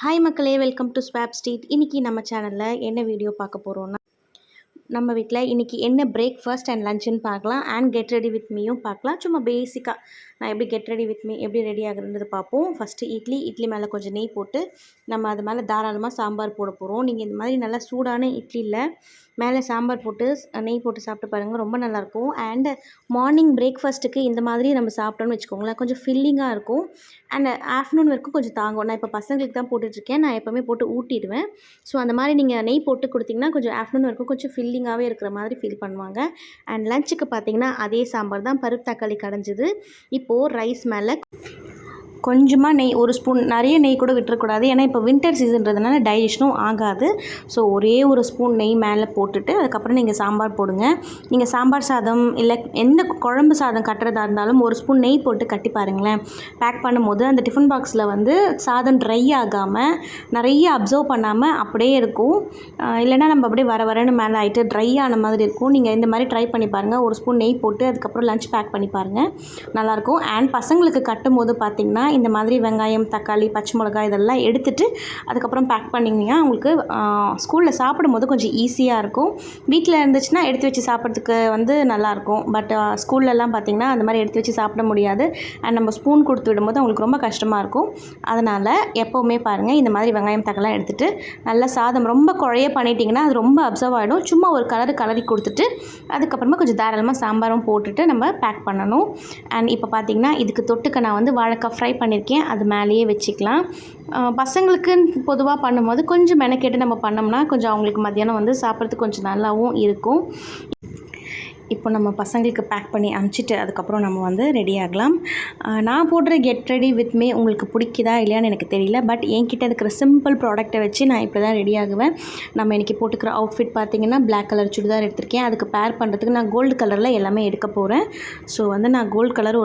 Hi மக்களே, welcome to swap street. இன்றைக்கி நம்ம சேனலில் என்ன வீடியோ பார்க்க போகிறோன்னா, நம்ம வீட்டில் இன்றைக்கி என்ன பிரேக்ஃபாஸ்ட் அண்ட் லஞ்சுன்னு பார்க்கலாம். அண்ட் கெட் ரெடி வித் மீயும் பார்க்கலாம். சும்மா பேசிக்காக நான் எப்படி கெட் ரெடி வித் மீ எப்படி ரெடி ஆகுறது பார்ப்போம். ஃபஸ்ட்டு இட்லி மேலே கொஞ்சம் நெய் போட்டு நம்ம அது மேலே தாராளமாக சாம்பார் போட போகிறோம். நீங்கள் இந்த மாதிரி நல்லா சூடான இட்லியில் மேலே சாம்பார் போட்டு நெய் போட்டு சாப்பிட்டு பாருங்கள், ரொம்ப நல்லாயிருக்கும். அண்டு மார்னிங் பிரேக்ஃபாஸ்ட்டுக்கு இந்த மாதிரி நம்ம சாப்பிட்டோன்னு வச்சுக்கோங்களேன், கொஞ்சம் ஃபில்லிங்காக இருக்கும். அண்ட் ஆஃப்டர்நூன் வரைக்கும் கொஞ்சம் தாங்கும். நான் இப்போ பசங்களுக்கு தான் போட்டுட்ருக்கேன், நான் எப்போவுமே போட்டு ஊட்டிடுவேன். ஸோ அந்த மாதிரி நீங்கள் நெய் போட்டு கொடுத்திங்கன்னா கொஞ்சம் ஆஃப்டர்நூன் வரைக்கும் கொஞ்சம் ஃபில்லிங்காகவே இருக்கிற மாதிரி ஃபீல் பண்ணுவாங்க. அண்ட் லஞ்சுக்கு பார்த்திங்கன்னா அதே சாம்பார் தான், பருப்பு தக்காளி கடைஞ்சது. இப்போது ரைஸ் மேலே கொஞ்சமாக நெய், ஒரு ஸ்பூன், நிறைய நெய் கூட விட்டுறக்கூடாது, ஏன்னா இப்போ வின்டர் சீசன்றதுனால டைஜஷனும் ஆகாது. ஸோ ஒரே ஒரு ஸ்பூன் நெய் மேலே போட்டுட்டு அதுக்கப்புறம் நீங்கள் சாம்பார் போடுங்க. நீங்கள் சாம்பார் சாதம் இல்லை எந்த குழம்பு சாதம் கட்டுறதா இருந்தாலும் ஒரு ஸ்பூன் நெய் போட்டு கட்டி பாருங்களேன். பேக் பண்ணும்போது அந்த டிஃபன் பாக்ஸில் வந்து சாதம் ட்ரை ஆகாமல், நிறைய அப்சர்வ் பண்ணாமல் அப்படியே இருக்கும். இல்லைனா நம்ம அப்படியே வரன்னு மேலே ஆகிட்டு ட்ரை ஆன மாதிரி இருக்கும். நீங்கள் இந்த மாதிரி ட்ரை பண்ணி பாருங்கள். ஒரு ஸ்பூன் நெய் போட்டு அதுக்கப்புறம் லஞ்ச் பேக் பண்ணி பாருங்கள், நல்லாயிருக்கும். அண்ட் பசங்களுக்கு கட்டும் போது பார்த்திங்கன்னா இந்த மாதிரி வெங்காயம், தக்காளி, பச்சை மிளகாய் இதெல்லாம் எடுத்துகிட்டு அதுக்கப்புறம் பேக் பண்ணிங்கன்னா உங்களுக்கு ஸ்கூலில் சாப்பிடும்போது கொஞ்சம் ஈஸியாக இருக்கும். வீட்டில் இருந்துச்சுன்னா எடுத்து வச்சு சாப்பிட்றதுக்கு வந்து நல்லாயிருக்கும். பட் ஸ்கூல்லலாம் பார்த்திங்கன்னா அந்த மாதிரி எடுத்து வச்சு சாப்பிட முடியாது. அண்ட் நம்ம ஸ்பூன் கொடுத்து விடும்போது அவங்களுக்கு ரொம்ப கஷ்டமாக இருக்கும். அதனால் எப்போவுமே பாருங்கள், இந்த மாதிரி வெங்காயம், தக்காளிலாம் எடுத்துகிட்டு நல்லா சாதம் ரொம்ப குழைய பண்ணிட்டிங்கன்னா அது ரொம்ப அப்சர்வ் ஆகிடும். சும்மா ஒரு கலரி கொடுத்துட்டு அதுக்கப்புறமா கொஞ்சம் தாராளமாக சாம்பாரும் போட்டுட்டு நம்ம பேக் பண்ணணும். அண்ட் இப்போ பார்த்திங்கன்னா இதுக்கு தொட்டுக்க நான் வந்து வாழைக்காய் ஃப்ரை பண்ணியிருக்கேன், அது மேலேயே வச்சுக்கலாம். பசங்களுக்கு பொதுவாக பண்ணும்போது கொஞ்சம் மெனக்கெட்டு நம்ம பண்ணோம்னா கொஞ்சம் அவங்களுக்கு மத்தியானம் வந்து சாப்பிட்றதுக்கு கொஞ்சம் நல்லாவும் இருக்கும். இப்போ நம்ம பசங்களுக்கு பேக் பண்ணி அனுப்பிச்சிட்டு அதுக்கப்புறம் நம்ம வந்து ரெடி ஆகலாம். நான் போடுற கெட் ரெடி வித் மீ உங்களுக்கு பிடிக்குதா இல்லையான்னு எனக்கு தெரியல. பட் என்கிட்ட இருக்கிற சிம்பிள் ப்ராடக்ட்டை வச்சு நான் இப்படி தான் ரெடி ஆகுவேன். நம்ம இன்றைக்கி போட்டுக்கிற அவுட்ஃபிட் பார்த்திங்கன்னா பிளாக் கலர் சுடிதார் எடுத்திருக்கேன். அதுக்கு பேர் பண்ணுறதுக்கு நான் கோல்டு கலரில் எல்லாமே எடுக்க போகிறேன். ஸோ வந்து நான் கோல்டு கலர்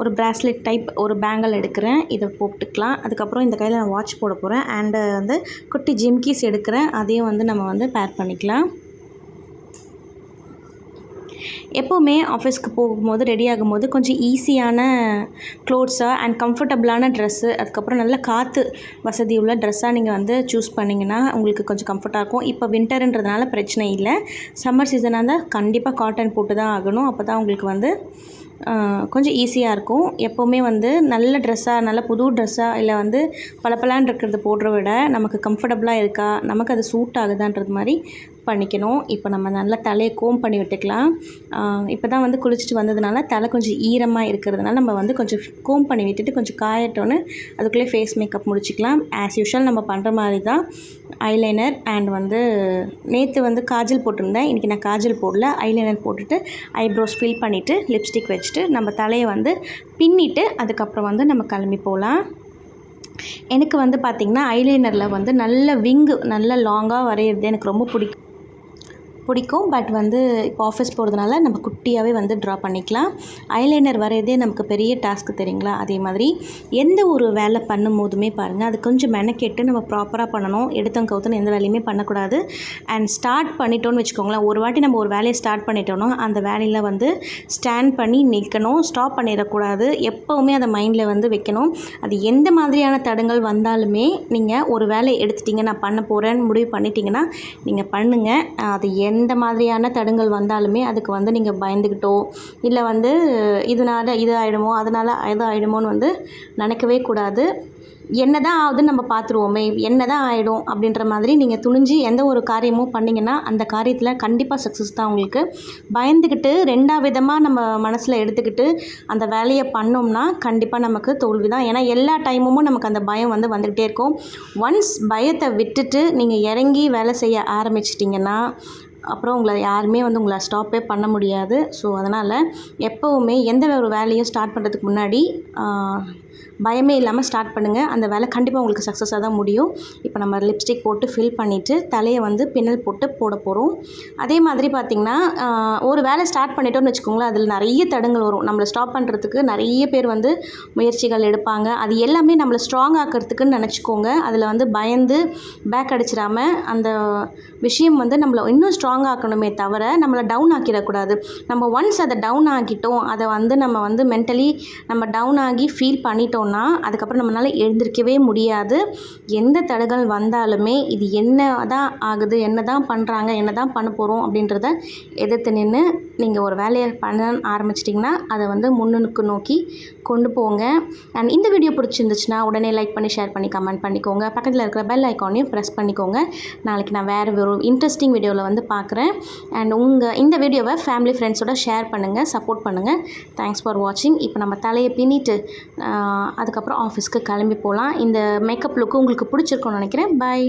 ஒரு ப்ராஸ்லெட் டைப் ஒரு பேங்கிள் எடுக்கிறேன், இதை போட்டுக்கலாம். அதுக்கப்புறம் இந்த கையில் நான் வாட்ச் போட போகிறேன். அண்டு வந்து குட்டி ஜிம்கீஸ் எடுக்கிறேன், அதையும் வந்து நம்ம வந்து பேர் பண்ணிக்கலாம். எப்போவுமே ஆஃபீஸ்க்கு போகும்போது ரெடி ஆகும்போது கொஞ்சம் ஈஸியான க்ளோத்ஸாக அண்ட் கம்ஃபர்டபுளான ட்ரெஸ்ஸு, அதுக்கப்புறம் நல்ல காற்று வசதி உள்ள ட்ரெஸ்ஸாக நீங்கள் வந்து சூஸ் பண்ணிங்கன்னா உங்களுக்கு கொஞ்சம் கம்ஃபர்ட்டாக இருக்கும். இப்போ வின்டருன்றதுனால பிரச்சனை இல்லை. சம்மர் சீசனாக இருந்தால் கண்டிப்பாக காட்டன் போட்டு தான் ஆகணும். அப்போ தான் உங்களுக்கு வந்து கொஞ்சம் ஈஸியாக இருக்கும். எப்போவுமே வந்து நல்ல ட்ரெஸ்ஸாக, நல்ல புது ட்ரெஸ்ஸாக இல்லை வந்து பளபளன்னு இருக்கிறது போடுற விட நமக்கு கம்ஃபர்டபுளாக இருக்கா, நமக்கு அது சூட் ஆகுதான்றது மாதிரி பண்ணிக்கணும். இப்போ நம்ம நல்லா தலையை கோம் பண்ணி விட்டுக்கலாம். இப்போ தான் வந்து குளிச்சுட்டு வந்ததுனால தலை கொஞ்சம் ஈரமாக இருக்கிறதுனால நம்ம வந்து கொஞ்சம் கோம் பண்ணி விட்டுட்டு கொஞ்சம் காயட்டோன்னு அதுக்குள்ளே ஃபேஸ் மேக்கப் முடிச்சிக்கலாம். ஆஸ் யூஷுவல் நம்ம பண்ணுற மாதிரி தான். ஐலைனர் அண்ட் வந்து நேற்று வந்து காஜல் போட்டிருந்தேன், இன்றைக்கி நான் காஜல் போடல, ஐலைனர் போட்டுட்டு ஐப்ரோஸ் ஃபில் பண்ணிவிட்டு லிப்ஸ்டிக் வச்சுட்டு நம்ம தலையை வந்து பின்னிட்டு அதுக்கப்புறம் வந்து நம்ம கிளம்பி போகலாம். எனக்கு வந்து பார்த்திங்கன்னா ஐலைனரில் வந்து நல்ல விங்கு நல்ல லாங்காக வரைகிறது எனக்கு ரொம்ப பிடிக்கும். பட் வந்து இப்போ ஆஃபீஸ் போகிறதுனால நம்ம குட்டியாகவே வந்து ட்ரா பண்ணிக்கலாம். ஐலைனர் வரையதே நமக்கு பெரிய டாஸ்க்கு தெரியுங்களா. அதே மாதிரி எந்த ஒரு வேலை பண்ணும் போதுமே பாருங்கள், அது கொஞ்சம் மெனக்கெட்டு நம்ம ப்ராப்பராக பண்ணணும். எடுத்தோம் கவுத்தன்னு எந்த வேலையுமே பண்ணக்கூடாது. அண்ட் ஸ்டார்ட் பண்ணிட்டோன்னு வச்சுக்கோங்களேன், ஒரு வாட்டி நம்ம ஒரு வேலையை ஸ்டார்ட் பண்ணிட்டோன்னா அந்த வேலையில் வந்து ஸ்டாண்ட் பண்ணி நிற்கணும், ஸ்டாப் பண்ணிடக்கூடாது. எப்போவுமே அதை மைண்டில் வந்து வைக்கணும். அது எந்த மாதிரியான தடங்கள் வந்தாலுமே நீங்கள் ஒரு வேலையை எடுத்துட்டிங்க, நான் பண்ண போகிறேன்னு முடிவு பண்ணிட்டீங்கன்னா நீங்கள் பண்ணுங்கள். அது எந்த மாதிரியான தடங்கள் வந்தாலுமே அதுக்கு வந்து நீங்கள் பயந்துக்கிட்டோ இல்லை வந்து இதனால் இது ஆகிடுமோ அதனால் இது ஆகிடுமோன்னு வந்து நினைக்கவே கூடாது. என்ன தான் ஆகுதுன்னு நம்ம பார்த்துருவோமே, என்ன தான் ஆகிடும் அப்படின்ற மாதிரி நீங்கள் துணிஞ்சு எந்த ஒரு காரியமும் பண்ணிங்கன்னா அந்த காரியத்தில் கண்டிப்பாக சக்ஸஸ் தான் உங்களுக்கு. பயந்துக்கிட்டு ரெண்டாவது விதமாக நம்ம மனசில் எடுத்துக்கிட்டு அந்த வேலையை பண்ணோம்னா கண்டிப்பாக நமக்கு தோல்வி தான். ஏன்னா எல்லா டைமும் நமக்கு அந்த பயம் வந்து வந்துக்கிட்டே இருக்கும். ஒன்ஸ் பயத்தை விட்டுட்டு நீங்கள் இறங்கி வேலை செய்ய ஆரம்பிச்சிட்டிங்கன்னா அப்புறம் யாருமே வந்து உங்களை ஸ்டாப்பே பண்ண முடியாது. ஸோ அதனால் எப்போவுமே எந்த ஒரு வேலையும் ஸ்டார்ட் பண்ணுறதுக்கு முன்னாடி பயமே இல்லாமல் ஸ்டார்ட் பண்ணுங்கள். அந்த வேலை கண்டிப்பாக உங்களுக்கு சக்ஸஸாக தான் முடியும். இப்போ நம்ம லிப்ஸ்டிக் போட்டு ஃபில் பண்ணிவிட்டு தலையை வந்து பின்னல் போட்டு போட போகிறோம். அதே மாதிரி பார்த்திங்கன்னா ஒரு வேலை ஸ்டார்ட் பண்ணிட்டோன்னு வச்சுக்கோங்களேன், அதில் நிறைய தடங்கள் வரும். நம்மளை ஸ்டாப் பண்ணுறதுக்கு நிறைய பேர் வந்து முயற்சிகள் எடுப்பாங்க. அது எல்லாமே நம்மளை ஸ்ட்ராங் ஆக்கிறதுக்குன்னு நினச்சிக்கோங்க. அதில் வந்து பயந்து பேக் அடிச்சிடாமல் அந்த விஷயம் வந்து நம்மளை இன்னும் ஸ்ட்ராங் ஆக்கணுமே தவிர நம்மளை டவுன் ஆக்கிடக்கூடாது. நம்ம ஒன்ஸ் அதை டவுன் ஆக்கிட்டோம், அதை வந்து நம்ம வந்து மென்டலி நம்ம டவுன் ஆகி ஃபீல் பண்ணிட்டோம் பண்ணிட்டோன்னா அதுக்கப்புறம் நம்மளால் எழுந்திருக்கவே முடியாது. எந்த தடங்கள் வந்தாலுமே இது என்ன தான் ஆகுது, என்ன தான் பண்ணுறாங்க, என்ன தான் பண்ண போகிறோம் அப்படின்றத எதிர்த்து நின்று நீங்கள் ஒரு வேலையை பண்ண ஆரம்பிச்சிட்டிங்கன்னா அதை வந்து முன்னுக்கு நோக்கி கொண்டு போங்க. அண்ட் இந்த வீடியோ பிடிச்சிருந்துச்சுன்னா உடனே லைக் பண்ணி, ஷேர் பண்ணி, கமெண்ட் பண்ணிக்கோங்க. பக்கத்தில் இருக்கிற பெல் ஐக்கானையும் ப்ரெஸ் பண்ணிக்கோங்க. நாளைக்கு நான் வேறு ஒரு இன்ட்ரெஸ்டிங் வீடியோவில் வந்து பார்க்குறேன். அண்ட் இந்த வீடியோவை ஃபேமிலி ஃப்ரெண்ட்ஸோட ஷேர் பண்ணுங்கள், சப்போர்ட் பண்ணுங்கள். தேங்க்ஸ் ஃபார் வாட்சிங். இப்போ நம்ம தலையை பின்னிட்டு அதுக்கப்புறம் ஆஃபீஸ்க்கு கிளம்பி போகலாம். இந்த மேக்கப் லுக்கு உங்களுக்கு பிடிச்சிருக்கும்னு நினைக்கிறேன். பை.